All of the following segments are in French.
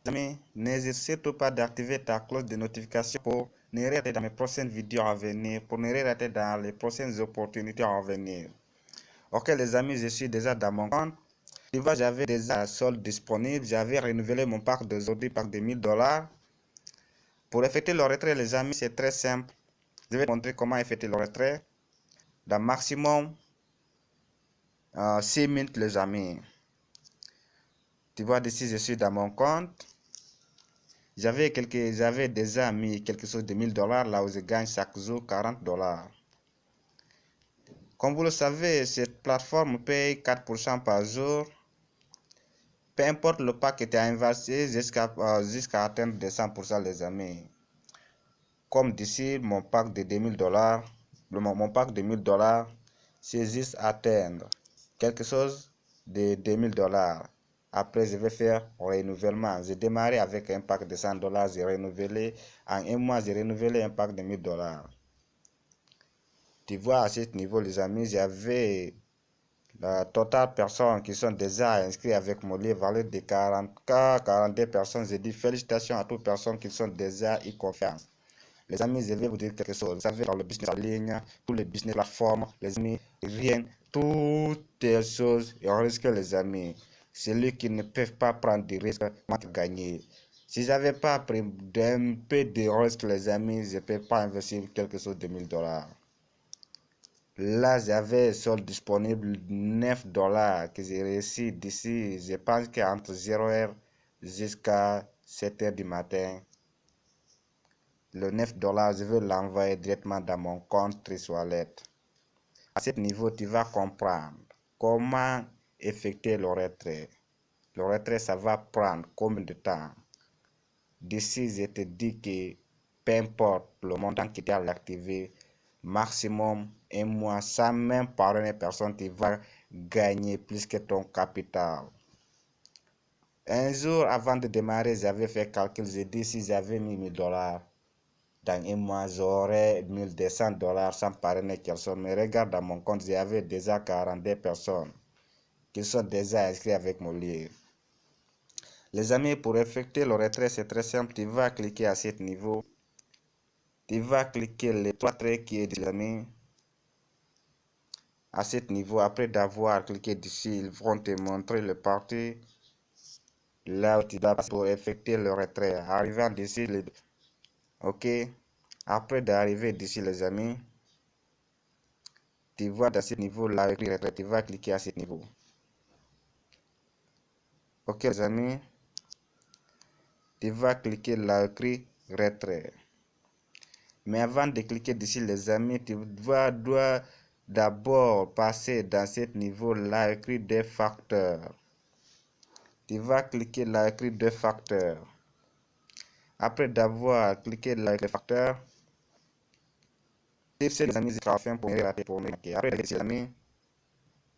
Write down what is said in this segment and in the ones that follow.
Amis, n'hésite surtout pas d'activer ta cloche de notification pour ne rien rater dans mes prochaines vidéos à venir, pour ne rien rater dans les prochaines opportunités à venir. Ok les amis, je suis déjà dans mon compte. Tu vois, j'avais déjà un solde disponible. J'avais renouvelé mon pack d'aujourd'hui, pack de 1000 $. Pour effectuer le retrait, les amis, c'est très simple. Je vais te montrer comment effectuer le retrait dans maximum 6 minutes, les amis. Tu vois, d'ici, je suis dans mon compte. J'avais déjà mis quelque chose de 1000 $, là où je gagne chaque jour 40 $. Comme vous le savez, cette plateforme paye 4% par jour. Peu importe le pack que tu as investi jusqu'à atteindre des 100%, les amis. Comme d'ici, mon pack de 2000 $, mon pack de 1000 $, c'est juste atteindre quelque chose de 2000 $. Après, je vais faire renouvellement. J'ai démarré avec un pack de 100 $. J'ai renouvelé. En un mois, j'ai renouvelé un pack de 1000 $. Tu vois, à ce niveau, les amis, j'avais la totale personnes qui sont déjà inscrites avec mon livre, valeur de 40K, 42 personnes. Je dis félicitations à toutes les personnes qui sont déjà y confiance. Les amis, je vais vous dire quelque chose. Vous savez, dans le business en ligne, tous les business plateformes, les amis, rien, toutes les choses, et on risque, les amis. Celui qui ne peut pas prendre des risques, va gagner. Si j'avais pas pris un peu de risque, les amis, je ne peux pas investir quelque chose de 1000 $. Là, j'avais solde disponible 9 $ que j'ai réussi d'ici, je pense qu'entre 0h jusqu'à 7h du matin. Le 9 $, je vais l'envoyer directement dans mon compte Wallet. À ce niveau, tu vas comprendre comment effectuer le retrait. Le retrait, ça va prendre combien de temps? D'ici, je te dis que peu importe le montant que tu as activé, maximum un mois, sans même parler à personne, tu vas gagner plus que ton capital. Un jour avant de démarrer, j'avais fait calcul, j'ai dit si j'avais mis 1000 $. Dans un mois, j'aurais 1200 $ sans parrainer personne. Mais regarde dans mon compte, j'avais déjà 42 personnes qui sont déjà inscrites avec mon livre. Les amis, pour effectuer le retrait, c'est très simple. Tu vas cliquer à ce niveau. Tu vas cliquer les trois traits qui est des amis. À ce niveau, après d'avoir cliqué dessus, ils vont te montrer le parti. Là où tu dois passer pour effectuer le retrait. Arrivant d'ici, ok. Après d'arriver d'ici, les amis, tu vois dans ce niveau là écrit retrait, tu vas cliquer à ce niveau. Ok les amis, tu vas cliquer là écrit retrait. Mais avant de cliquer dessus les amis, tu dois d'abord passer dans ce niveau là écrit des facteurs. Tu vas cliquer là écrit deux facteurs. Après d'avoir cliqué là écrit facteurs, les amis, pour rater pour nous. Après les amis,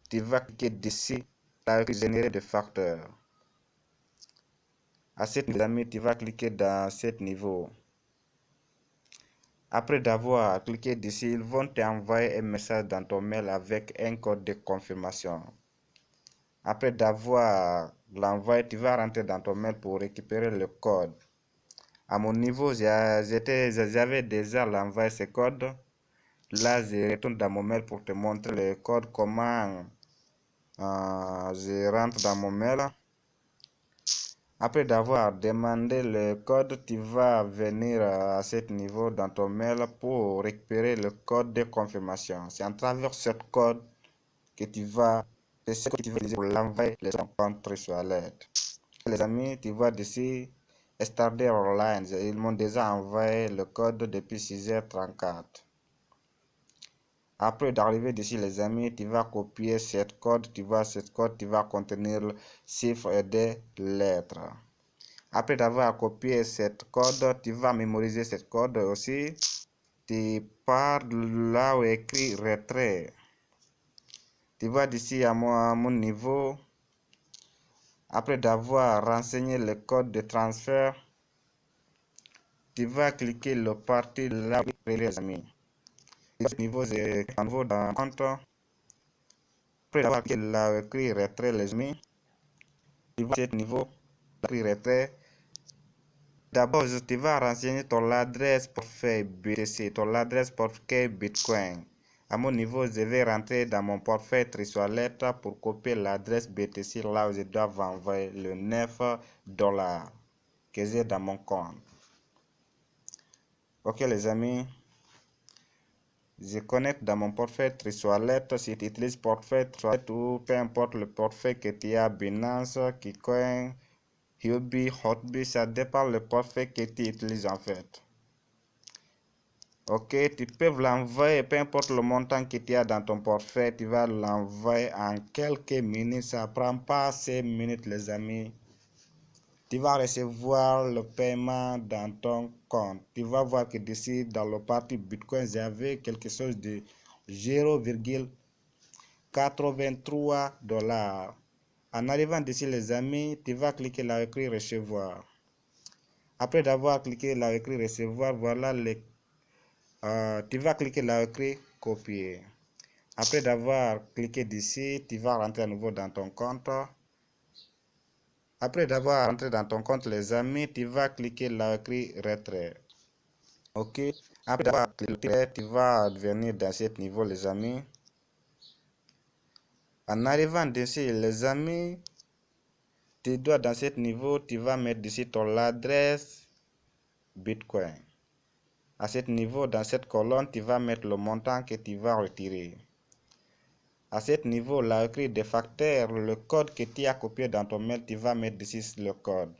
tu vas cliquer dessus là écrit générer des facteurs. À ce niveau, tu vas cliquer dans ce niveau. Après d'avoir cliqué dessus, ils vont t'envoyer un message dans ton mail avec un code de confirmation. Après d'avoir l'envoyé, tu vas rentrer dans ton mail pour récupérer le code. À mon niveau, j'avais déjà l'envoyé ce code. Là, je retourne dans mon mail pour te montrer le code, comment je rentre dans mon mail. Après d'avoir demandé le code, tu vas venir à ce niveau dans ton mail pour récupérer le code de confirmation. C'est à travers ce code que tu vas utiliser pour l'envoyer les comptes sur l'aide. Les amis, tu vois d'ici Stardew Online. Ils m'ont déjà envoyé le code depuis 6h34. Après d'arriver d'ici les amis, tu vas copier cette code. Tu vois cette code, tu vas contenir le chiffre et des lettres. Après d'avoir copié cette code, tu vas mémoriser cette code aussi. Tu pars là où écrit retrait. Tu vas d'ici à mon niveau. Après d'avoir renseigné le code de transfert, tu vas cliquer le parti là où les amis. Ce niveau, c'est un niveau dans compte. Après d'avoir cliqué là où écrit retrait les amis, tu vas à ce niveau, écrit retrait. D'abord, tu vas renseigner ton adresse portefeuille BTC, ton adresse portefeuille Bitcoin. À mon niveau, je vais rentrer dans mon portefeuille Trésor pour copier l'adresse BTC là où je dois envoyer le 9 $ que j'ai dans mon compte. Ok les amis, je connecte dans mon portefeuille Trésor. Si tu utilises portefeuille Trésor ou peu importe le portefeuille que tu as, Binance, Bitcoin, Huobi, Hotbit, ça dépend le portefeuille que tu utilises en fait. Ok, tu peux l'envoyer, peu importe le montant que tu as dans ton portefeuille, tu vas l'envoyer en quelques minutes, ça prend pas 5 minutes les amis. Tu vas recevoir le paiement dans ton compte. Tu vas voir que d'ici dans le parti Bitcoin, j'avais quelque chose de 0,83 $. En arrivant d'ici les amis, tu vas cliquer là écrit recevoir. Après d'avoir cliqué là écrit recevoir, voilà les tu vas cliquer là écrit copier. Après d'avoir cliqué d'ici, tu vas rentrer à nouveau dans ton compte. Après d'avoir rentré dans ton compte les amis, tu vas cliquer là écrit retrait. Ok. Après d'avoir cliqué, tu vas venir dans ce niveau les amis. En arrivant d'ici les amis, tu dois dans ce niveau, tu vas mettre d'ici ton adresse Bitcoin. À ce niveau, dans cette colonne, tu vas mettre le montant que tu vas retirer. À ce niveau, là, écrit des facteurs, le code que tu as copié dans ton mail, tu vas mettre ici le code.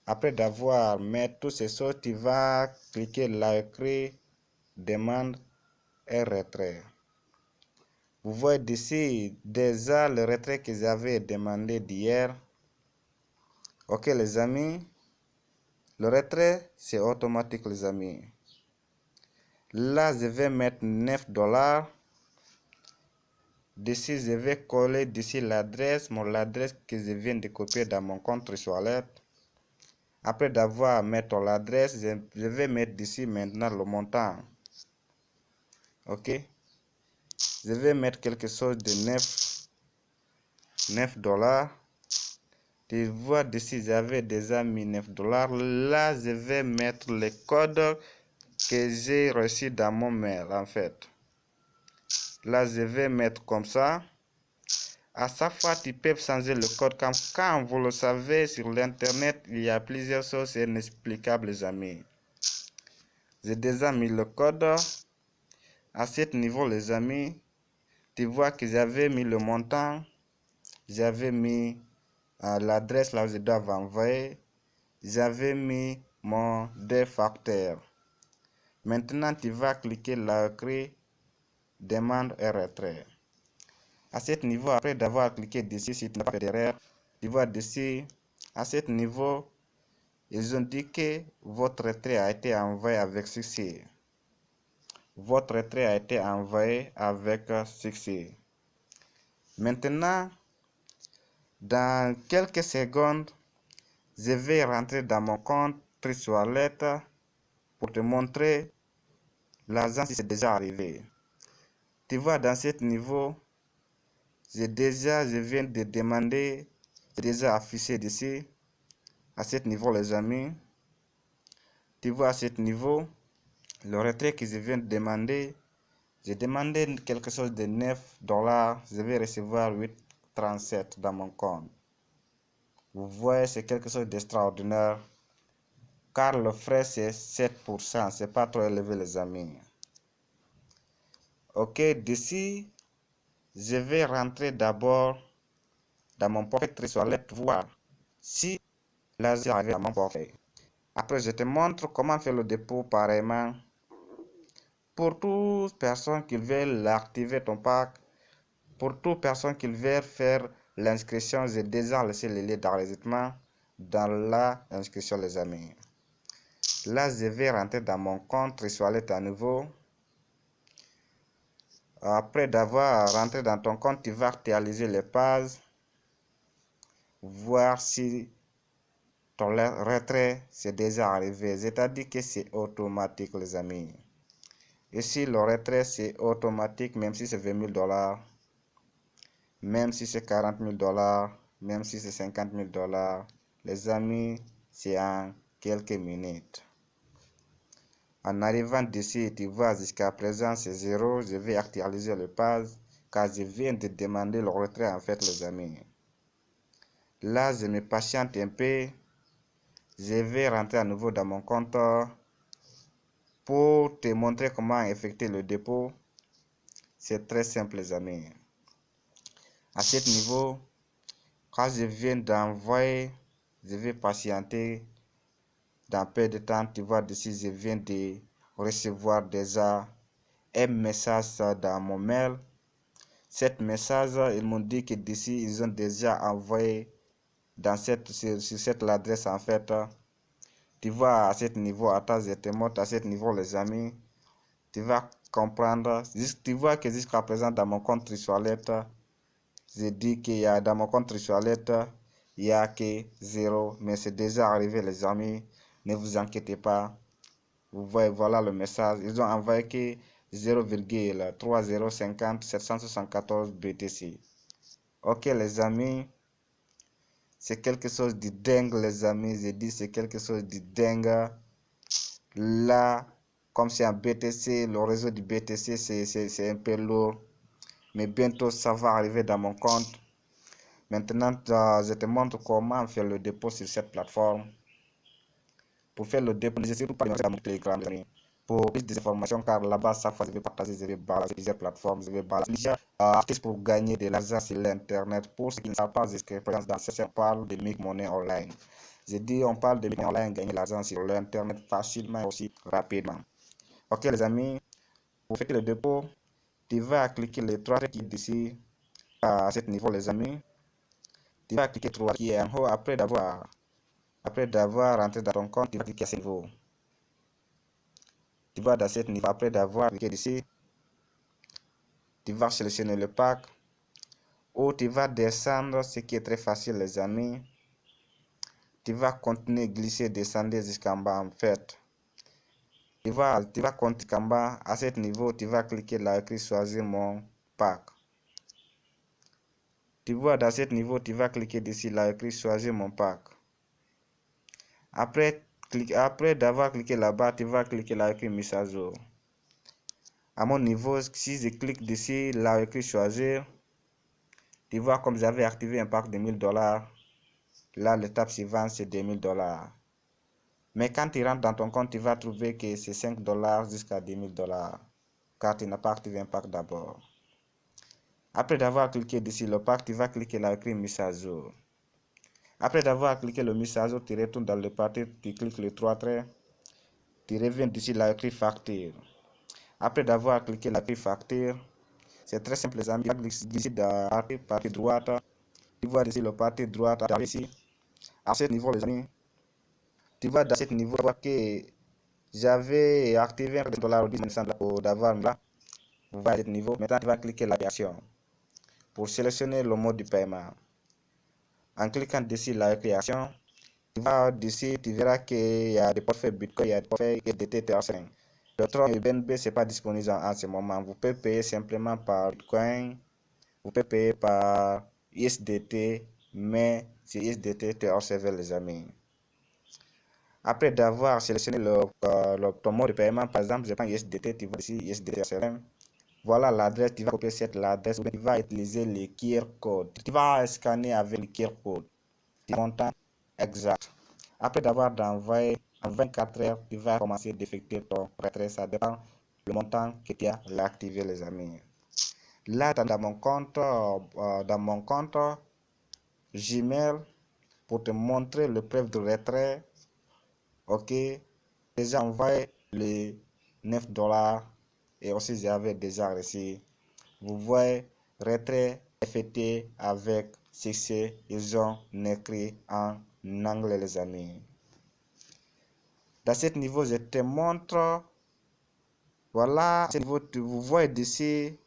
Après d'avoir mis toutes ces choses, tu vas cliquer là, écrit demande et retrait. Vous voyez d'ici déjà le retrait que j'avais demandé d'hier. Ok les amis, le retrait c'est automatique les amis. Là, je vais mettre 9 $. D'ici, je vais coller d'ici l'adresse, l'adresse que je viens de copier dans mon compte Trésor. Après d'avoir mis l'adresse, je vais mettre d'ici maintenant le montant. Ok. Je vais mettre quelque chose de 9 $. Tu vois d'ici, j'avais déjà mis 9 $. Là, je vais mettre le code que j'ai reçu dans mon mail en fait. Là, je vais mettre comme ça. À chaque fois, tu peux changer le code. Quand vous le savez, sur l'internet, il y a plusieurs choses inexplicables, les amis. J'ai déjà mis le code. À ce niveau, les amis, tu vois que j'avais mis le montant. J'avais mis l'adresse là où je dois envoyer. J'avais mis mon deux facteurs. Maintenant, tu vas cliquer là, écrit demande et retrait. À ce niveau, après d'avoir cliqué dessus, si tu n'as pas fait d'erreur, tu vois dessus, à ce niveau, ils ont dit que votre retrait a été envoyé avec succès. Votre retrait a été envoyé avec succès. Maintenant, dans quelques secondes, je vais rentrer dans mon compte Trésor pour te montrer l'argent si c'est déjà arrivé. Tu vois dans ce niveau, je viens de demander, c'est déjà affiché d'ici. À ce niveau les amis, tu vois à ce niveau, le retrait que je viens de demander, j'ai demandé quelque chose de 9 $, je vais recevoir 8,37 dans mon compte. Vous voyez, c'est quelque chose d'extraordinaire, car le frais c'est 7%, c'est pas trop élevé les amis. Ok, d'ici, je vais rentrer d'abord dans mon portefeuille Trésor pour voir si l'argent arrive à mon portefeuille. Après, je te montre comment faire le dépôt pareillement. Pour toute personne qui veut activer ton pack, pour toute personne qui veut faire l'inscription, j'ai déjà laissé le lien d'enregistrement dans la inscription les amis. Là, je vais rentrer dans mon compte Trésor à nouveau. Après d'avoir rentré dans ton compte, tu vas actualiser les pages, voir si ton retrait c'est déjà arrivé. C'est-à-dire que c'est automatique les amis. Ici, le retrait c'est automatique, même si c'est 20 000 $, même si c'est 40 000 $, même si c'est 50 000 $. Les amis, c'est en quelques minutes. En arrivant d'ici, tu vois jusqu'à présent c'est 0. Je vais actualiser le page car je viens de demander le retrait en fait les amis. Là, je me patiente un peu. Je vais rentrer à nouveau dans mon compte pour te montrer comment effectuer le dépôt. C'est très simple les amis. À ce niveau, quand je viens d'envoyer, je vais patienter dans peu de temps. Tu vois d'ici, je viens de recevoir déjà un message dans mon mail. Cet message, ils m'ont dit que d'ici, ils ont déjà envoyé sur cette adresse en fait. Tu vois à ce niveau, attends, je te montre à ce niveau les amis. Tu vas comprendre. Tu vois que jusqu'à présent dans mon compte Trisualet, j'ai dit qu'il y a dans mon compte Trisualet, il n'y a que 0. Mais c'est déjà arrivé les amis. Ne vous inquiétez pas. Vous voyez, voilà le message. Ils ont envoyé que 0,3050 BTC. Ok les amis. C'est quelque chose de dingue les amis. J'ai dit c'est quelque chose de dingue. Là, comme c'est un BTC, le réseau du BTC c'est un peu lourd. Mais bientôt ça va arriver dans mon compte. Maintenant, je te montre comment faire le dépôt sur cette plateforme. Pour faire le dépôt, n'hésitez pas à dans mon Telegram. Pour plus d'informations, car là-bas, chaque fois, je vais partager, je vais balancer plusieurs plateformes, je vais balancer plusieurs artistes pour gagner de l'argent sur l'Internet. Pour ceux qui ne savent pas, jusqu'à présent, dans cette on parle de make money online. J'ai dit, on parle de make money online, gagner l'argent sur l'Internet facilement et aussi rapidement. Ok, les amis, pour faire le dépôt, tu vas cliquer les trois qui d'ici à ce niveau, les amis. Tu vas cliquer trois qui est en haut après d'avoir rentré dans ton compte, tu vas cliquer à ce niveau. Tu vas dans ce niveau après d'avoir cliqué ici. Tu vas sélectionner le pack ou tu vas descendre, ce qui est très facile les amis. Tu vas continuer glisser, descendre jusqu'en bas en fait. Tu vas continuer en bas. À ce niveau, tu vas cliquer là écrit choisir mon pack. Tu vois dans ce niveau, tu vas cliquer ici là écrit choisir mon pack. Après d'avoir cliqué là-bas, tu vas cliquer là écrit mise à jour. À mon niveau, si je clique ici là écrit choisir, tu vois comme j'avais activé un pack de $1000. Là, l'étape suivante, c'est $2000. Mais quand tu rentres dans ton compte, tu vas trouver que c'est $5 jusqu'à $10,000. Car tu n'as pas activé un pack d'abord. Après d'avoir cliqué dessus le pack, tu vas cliquer là écrit mise à jour. Après d'avoir cliqué le mise à jour, tu retournes dans le parti, tu cliques les trois traits. Tu reviens d'ici là écrit facture. Après d'avoir cliqué la facture, c'est très simple les amis. Ici dans la partie droite, tu vois ici le parti droite ici. À ce niveau les amis, tu vois dans ce niveau, tu vois que j'avais activé $1 pour d'avoir là. Vous voyez ce niveau. Maintenant, tu vas cliquer la création pour sélectionner le mode de paiement. En cliquant dessus la création, tu vas d'ici, tu verras qu'il y a des portefeuilles Bitcoin, il y a des portefeuilles USDT TR5. Le Tron et BNB, ce n'est pas disponible en ce moment. Vous pouvez payer simplement par Bitcoin, vous pouvez payer par USDT, mais c'est USDT TR7 les amis. Après d'avoir sélectionné ton mode de paiement, par exemple, je prends USDT, tu vas ici USDT TR7. Voilà l'adresse, tu vas copier cette adresse, tu vas utiliser le QR code. Tu vas scanner avec le QR code. Le montant exact. Après d'avoir envoyé en 24 heures, tu vas commencer d'effectuer ton retrait. Ça dépend du montant que tu as activé les amis. Là, dans mon compte Gmail, pour te montrer le preuve de retrait, ok, déjà envoyé les $9 et aussi j'avais déjà reçu. Vous voyez, retrait effectué avec succès. Ils ont écrit en anglais les amis. Dans ce niveau, je te montre. Voilà, à ce niveau, vous voyez d'ici.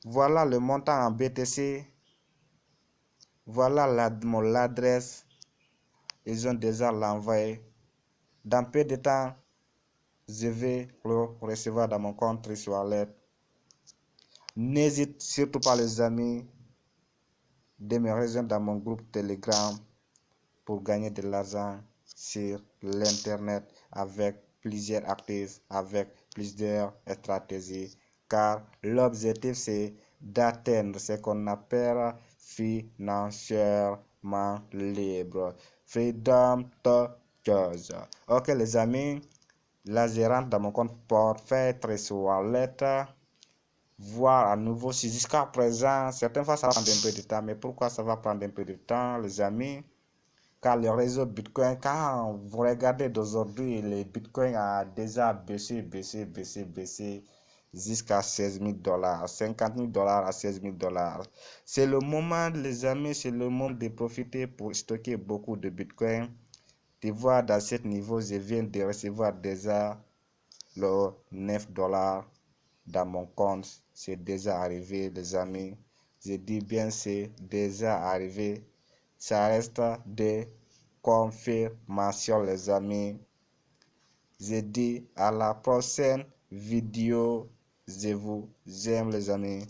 Voilà le montant en BTC. Voilà l'adresse. Ils ont déjà l'envoyé. Dans peu de temps, je vais le recevoir dans mon compte Trisualet. N'hésite surtout pas les amis de me rejoindre dans mon groupe Telegram. pour gagner de l'argent sur l'internet avec plusieurs actifs, avec plusieurs stratégies, car l'objectif c'est d'atteindre ce qu'on appelle financièrement libre. Freedom to choose. Ok les amis, là je rentre dans mon compte Forfait Wallet, voir à nouveau si jusqu'à présent, certaines fois ça va prendre un peu de temps, mais pourquoi ça va prendre un peu de temps les amis? Car le réseau Bitcoin, quand vous regardez d'aujourd'hui, le Bitcoin a déjà baissé jusqu'à 16 000 $, 50 000 $ à 16 000 $. C'est le moment, les amis, c'est le moment de profiter pour stocker beaucoup de Bitcoin. Tu vois, dans ce niveau, je viens de recevoir déjà le 9 $ dans mon compte. C'est déjà arrivé, les amis. Je dis bien, c'est déjà arrivé. Ça reste des confirmations, les amis. Je dis à la prochaine vidéo. Je vous aime, les amis.